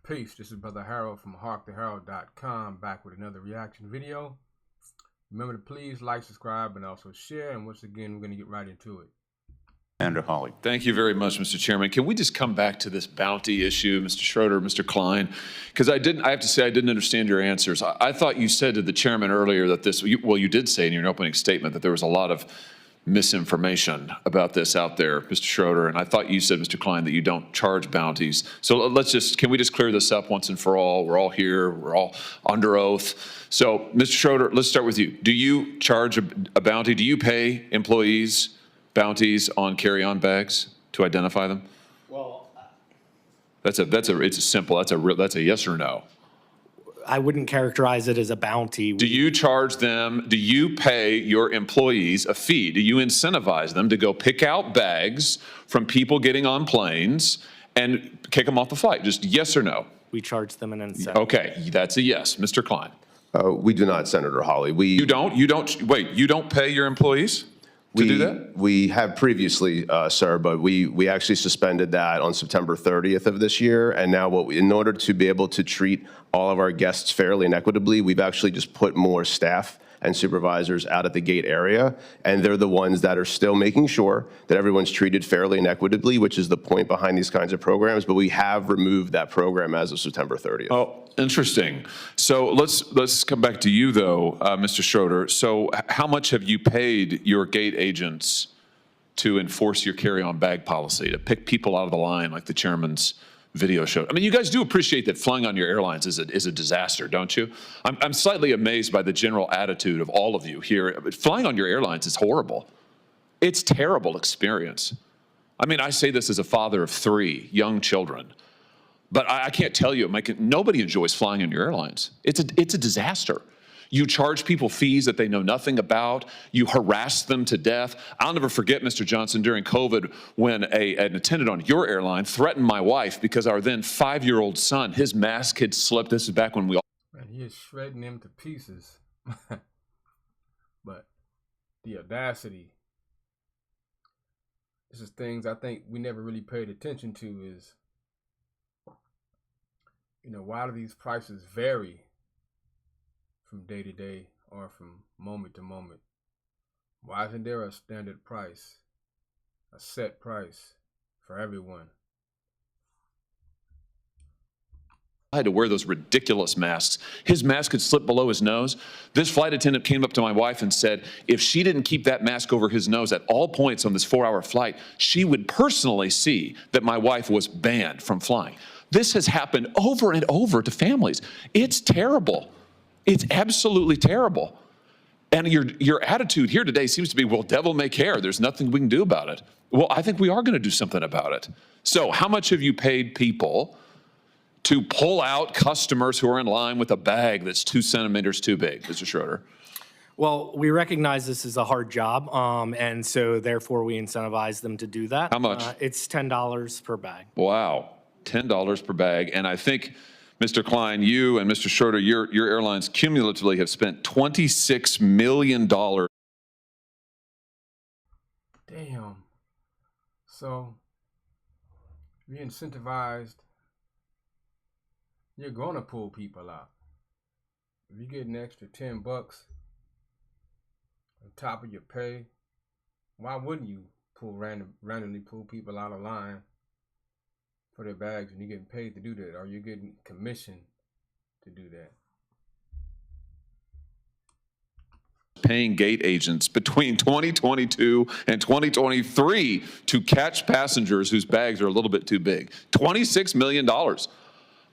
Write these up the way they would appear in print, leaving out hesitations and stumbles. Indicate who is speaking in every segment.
Speaker 1: Peace. This is Brother Harold from HarkTheHarold.com, back with another reaction video. Remember to please like, subscribe, and also share. And once again, we're going to get right into it.
Speaker 2: Andrew Hawley. Thank you very much, Mr. Chairman. Can we just come back to this bounty issue, Mr. Schroeder, Mr. Klein? Because I have to say, I didn't understand your answers. I thought you said to the chairman earlier that this, well, you did say in your opening statement that there was a lot of misinformation about this out there, Mr. Schroeder, and I thought you said, Mr. Klein, that you don't charge bounties. So can we just clear this up once and for all? We're all here, we're all under oath. So, Mr. Schroeder, let's start with you. Do you charge a bounty? Do you pay employees bounties on carry-on bags to identify them?
Speaker 3: Well,
Speaker 2: That's a yes or no.
Speaker 3: I wouldn't characterize it as a bounty.
Speaker 2: Do you charge them, do you pay your employees a fee? Do you incentivize them to go pick out bags from people getting on planes and kick them off the flight? Just yes or no?
Speaker 3: We charge them an incentive.
Speaker 2: Okay, that's a yes. Mr. Klein?
Speaker 4: We do not, Senator Hawley.
Speaker 2: You don't pay your employees to do that?
Speaker 4: We have previously, sir, but we actually suspended that on September 30th of this year. And now in order to be able to treat all of our guests fairly and equitably, we've actually just put more staff and supervisors out at the gate area. And they're the ones that are still making sure that everyone's treated fairly and equitably, which is the point behind these kinds of programs. But we have removed that program as of September 30th.
Speaker 2: Oh, interesting. So let's come back to you, though, Mr. Schroeder. So how much have you paid your gate agents to enforce your carry-on bag policy, to pick people out of the line like the chairman's video showed? I mean, you guys do appreciate that flying on your airlines is a disaster, don't you? I'm slightly amazed by the general attitude of all of you here. But flying on your airlines is horrible. It's a terrible experience. I mean, I say this as a father of 3 young children. But I can't tell you, nobody enjoys flying on your airlines. It's a disaster. You charge people fees that they know nothing about. You harass them to death. I'll never forget, Mr. Johnson, during COVID, when an attendant on your airline threatened my wife because our then 5-year-old son, his mask had slipped. This is back when we all...
Speaker 1: Man, he is shredding him to pieces. But the audacity. This is things I think we never really paid attention to is, why do these prices vary from day to day or from moment to moment? Why isn't there a standard price, a set price for everyone?
Speaker 2: I had to wear those ridiculous masks. His mask had slipped below his nose. This flight attendant came up to my wife and said if she didn't keep that mask over his nose at all points on this 4-hour flight, she would personally see that my wife was banned from flying. This has happened over and over to families. It's terrible. It's absolutely terrible. And your attitude here today seems to be, well, devil may care. There's nothing we can do about it. Well, I think we are going to do something about it. So how much have you paid people to pull out customers who are in line with a bag that's 2 centimeters too big, Mr. Schroeder?
Speaker 3: Well, we recognize this is a hard job, and so therefore we incentivize them to do that.
Speaker 2: How much?
Speaker 3: It's $10 per bag.
Speaker 2: Wow, $10 per bag. And I think, Mr. Klein, you and Mr. Schroeder, your airlines cumulatively have spent $26 million. Damn.
Speaker 1: So, if you're incentivized, you're going to pull people out. If you get an extra $10 on top of your pay, why wouldn't you randomly pull people out of line for their bags and you're getting paid to do that, or you're getting commission to do that?
Speaker 2: Paying gate agents between 2022 and 2023 to catch passengers whose bags are a little bit too big. $26 million.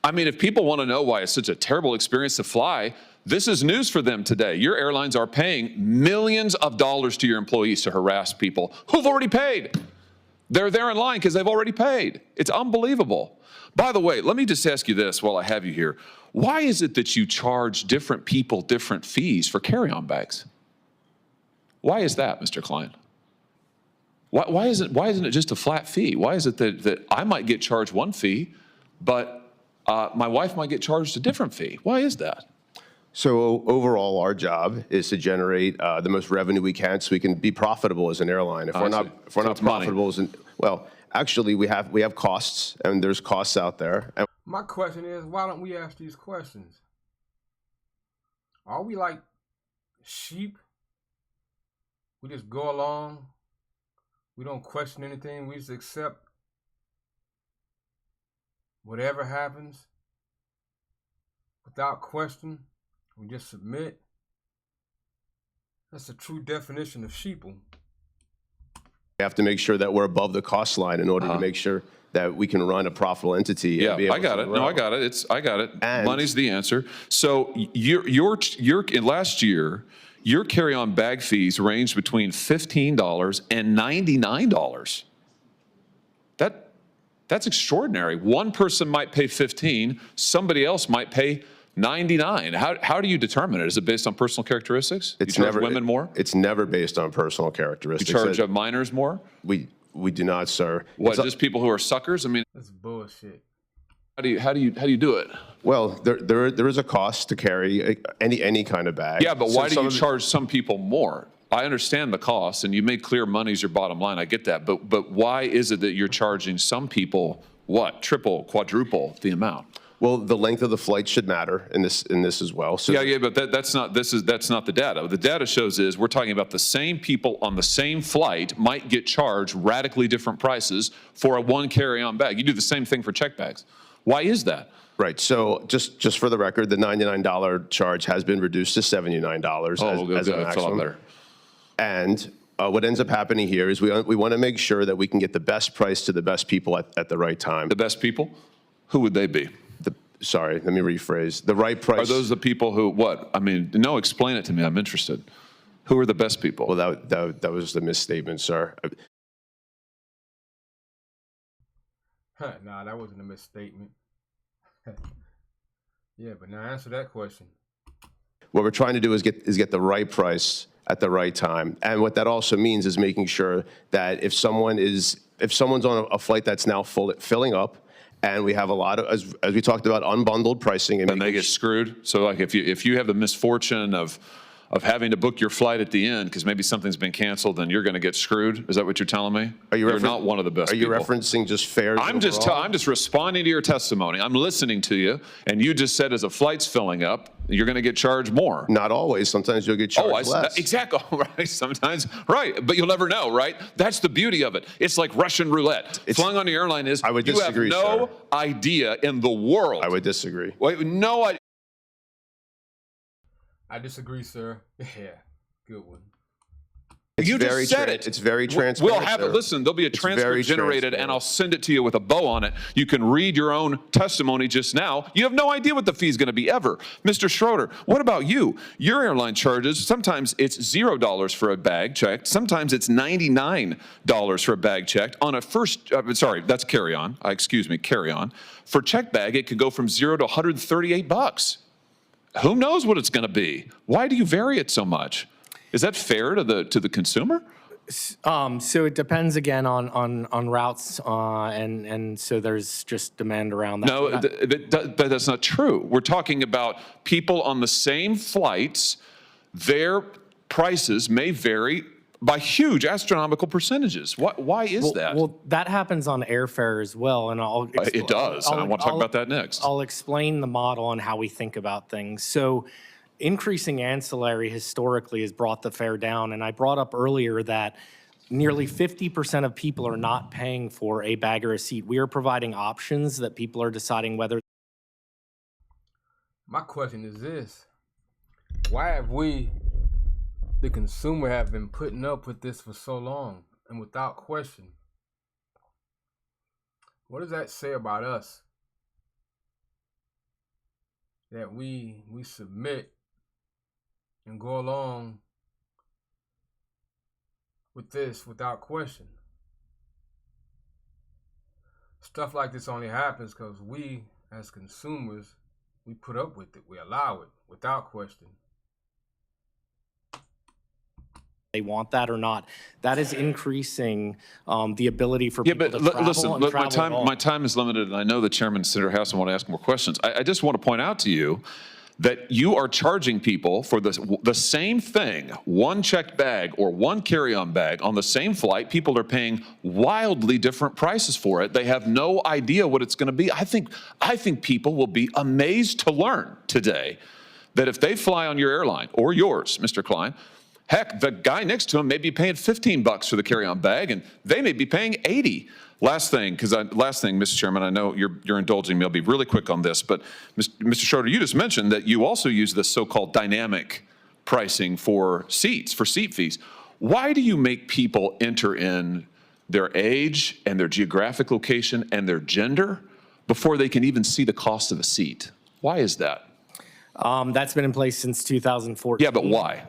Speaker 2: I mean, if people want to know why it's such a terrible experience to fly, this is news for them today. Your airlines are paying millions of dollars to your employees to harass people who've already paid. They're there in line because they've already paid. It's unbelievable. By the way, let me just ask you this while I have you here. Why is it that you charge different people different fees for carry-on bags? Why is that, Mr. Klein? Why isn't it just a flat fee? Why is it that I might get charged one fee, but my wife might get charged a different fee? Why is that?
Speaker 4: So overall, our job is to generate the most revenue we can so we can be profitable as an airline. If we're not profitable, well, actually, we have costs, and there's costs out there. And
Speaker 1: My question is, why don't we ask these questions? Are we like sheep? We just go along. We don't question anything. We just accept whatever happens without question. We just submit. That's the true definition of sheeple.
Speaker 4: we have to make sure that we're above the cost line in order to make sure that we can run a profitable entity.
Speaker 2: Yeah,
Speaker 4: and be able
Speaker 2: I got
Speaker 4: to
Speaker 2: it.
Speaker 4: grow.
Speaker 2: No, I got it. I got it.
Speaker 4: And-
Speaker 2: Money's the answer. So in last year, your carry-on bag fees ranged between $15 and $99. That's extraordinary. One person might pay 15, somebody else might pay 99. How do you determine it? Is it based on personal characteristics?
Speaker 4: It's
Speaker 2: you charge
Speaker 4: never
Speaker 2: women more?
Speaker 4: It's never based on personal
Speaker 2: You
Speaker 4: characteristics.
Speaker 2: charge minors more?
Speaker 4: We do not, sir.
Speaker 2: What, just people who are suckers? I mean,
Speaker 1: That's bullshit.
Speaker 2: how do you do it?
Speaker 4: Well, there is a cost to carry any kind of bag.
Speaker 2: Yeah, but
Speaker 4: So
Speaker 2: why do
Speaker 4: some
Speaker 2: you
Speaker 4: of it-
Speaker 2: charge some people more? I understand the cost, and you made clear money's your bottom line. I get that, but why is it that you're charging some people what, triple, quadruple the amount?
Speaker 4: Well, the length of the flight should matter in this as well. So
Speaker 2: Yeah, but that's not the data. The data shows is we're talking about the same people on the same flight might get charged radically different prices for a one carry-on bag. You do the same thing for check bags. Why is that?
Speaker 4: Right. So just for the record, the $99 charge has been reduced to $79 as a
Speaker 2: that's a lot
Speaker 4: maximum.
Speaker 2: better.
Speaker 4: And what ends up happening here is we want to make sure that we can get the best price to the best people at the right time.
Speaker 2: The best people? Who would they be?
Speaker 4: Sorry, let me rephrase. The right price.
Speaker 2: Are those the people who, what? I mean, no, explain it to me. I'm interested. Who are the best people?
Speaker 4: Well, that was the misstatement, sir.
Speaker 1: Nah, that wasn't a misstatement. Yeah, but now answer that question.
Speaker 4: What we're trying to do is get the right price at the right time. And what that also means is making sure that if someone's on a flight that's now filling up, and we have a lot of, as we talked about, unbundled pricing.
Speaker 2: And they get screwed? So like if you have the misfortune of having to book your flight at the end because maybe something's been canceled, then you're going to get screwed? Is that what you're telling me? You're not one of the best people.
Speaker 4: Are you referencing just fares
Speaker 2: I'm
Speaker 4: overall?
Speaker 2: just responding to your testimony. I'm listening to you, and you just said as a flight's filling up, you're going to get charged more.
Speaker 4: Not always. Sometimes you'll get charged less.
Speaker 2: Exactly. Right. Sometimes. Right. But you'll never know. Right. That's the beauty of it. It's like Russian roulette. Flying on the airline is.
Speaker 4: I would
Speaker 2: you
Speaker 4: disagree,
Speaker 2: have no
Speaker 4: sir.
Speaker 2: idea in the world.
Speaker 4: I would disagree.
Speaker 2: Wait, no idea.
Speaker 1: I disagree, sir. Yeah, good one.
Speaker 2: You just said it.
Speaker 4: It's very transparent.
Speaker 2: We'll have it.
Speaker 4: sir.
Speaker 2: Listen, there'll be a
Speaker 4: It's
Speaker 2: transcript
Speaker 4: very
Speaker 2: generated, and
Speaker 4: transparent.
Speaker 2: I'll send it to you with a bow on it. You can read your own testimony just now. You have no idea what the fee is going to be ever. Mr. Schroeder, what about you? Your airline charges, sometimes it's $0 for a bag checked. Sometimes it's $99 for a bag checked. On a first, sorry, that's carry-on. Excuse me, carry-on. For check bag, it could go from $0 to $138. Who knows what it's going to be? Why do you vary it so much? Is that fair to the consumer?
Speaker 3: So it depends again on routes, and so there's just demand around that.
Speaker 2: No, but that's not true. We're talking about people on the same flights. Their prices may vary by huge astronomical percentages. Why is that?
Speaker 3: Well, that happens on airfare as well, and
Speaker 2: It does, and I want to talk about that next.
Speaker 3: I'll explain the model and how we think about things. So increasing ancillary historically has brought the fare down, and I brought up earlier that nearly 50% of people are not paying for a bag or a seat. We are providing options that people are deciding whether.
Speaker 1: My question is this. Why have we, the consumer, have been putting up with this for so long and without question? What does that say about us? That we submit and go along with this without question. Stuff like this only happens because we, as consumers, we put up with it. We allow it without question.
Speaker 3: They want that or not. That is increasing the ability for people to travel
Speaker 2: listen,
Speaker 3: and travel
Speaker 2: my time is limited, and I know the chairman, Senator House, will want to ask more questions. I just want to point out to you that you are charging people for the same thing, one checked bag or one carry-on bag on the same flight. People are paying wildly different prices for it. They have no idea what it's going to be. I think people will be amazed to learn today that if they fly on your airline or yours, Mr. Klein, heck, the guy next to him may be paying $15 for the carry-on bag, and they may be paying $80. Last thing, Mr. Chairman, I know you're indulging me. I'll be really quick on this, but Mr. Schroeder, you just mentioned that you also use this so-called dynamic pricing for seats, for seat fees. Why do you make people enter in their age and their geographic location and their gender before they can even see the cost of a seat? Why is that?
Speaker 3: That's been in place since 2014.
Speaker 2: Yeah, but why?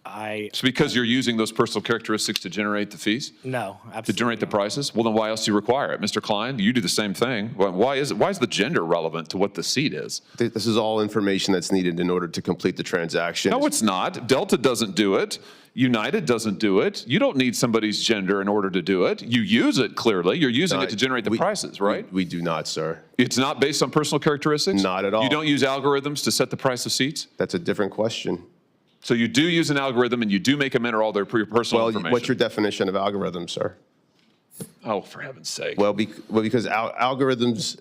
Speaker 2: It's because you're using those personal characteristics to generate the fees?
Speaker 3: No, absolutely.
Speaker 2: To generate the prices? Well, then why else do you require it? Mr. Klein, you do the same thing. Why is the gender relevant to what the seat is?
Speaker 4: This is all information that's needed in order to complete the transaction.
Speaker 2: No, it's not. Delta doesn't do it. United doesn't do it. You don't need somebody's gender in order to do it. You use it clearly. You're using it to generate the prices, right?
Speaker 4: We do not, sir.
Speaker 2: It's not based on personal characteristics?
Speaker 4: Not at all.
Speaker 2: You don't use algorithms to set the price of seats?
Speaker 4: That's a different question.
Speaker 2: So you do use an algorithm and you do make them enter all their personal information?
Speaker 4: What's your definition of algorithm, sir?
Speaker 2: Oh, for heaven's sake.
Speaker 4: Because algorithms...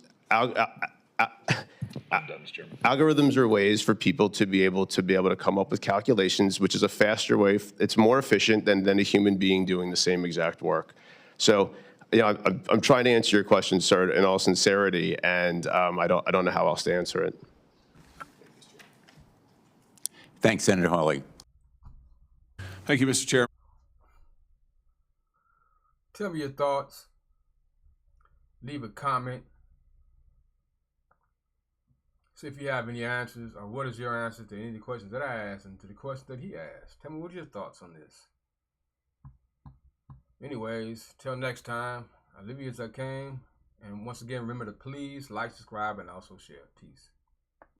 Speaker 4: Algorithms are ways for people to be able to come up with calculations, which is a faster way. It's more efficient than a human being doing the same exact work. So, I'm trying to answer your question, sir, in all sincerity, and I don't know how else to answer it.
Speaker 5: Thanks, Senator Hawley.
Speaker 2: Thank you, Mr. Chair.
Speaker 1: Tell me your thoughts. Leave a comment. See if you have any answers, or what is your answer to any of the questions that I asked and to the questions that he asked. Tell me what are your thoughts on this. Anyways, till next time, I leave you as I came. And once again, remember to please like, subscribe, and also share. Peace.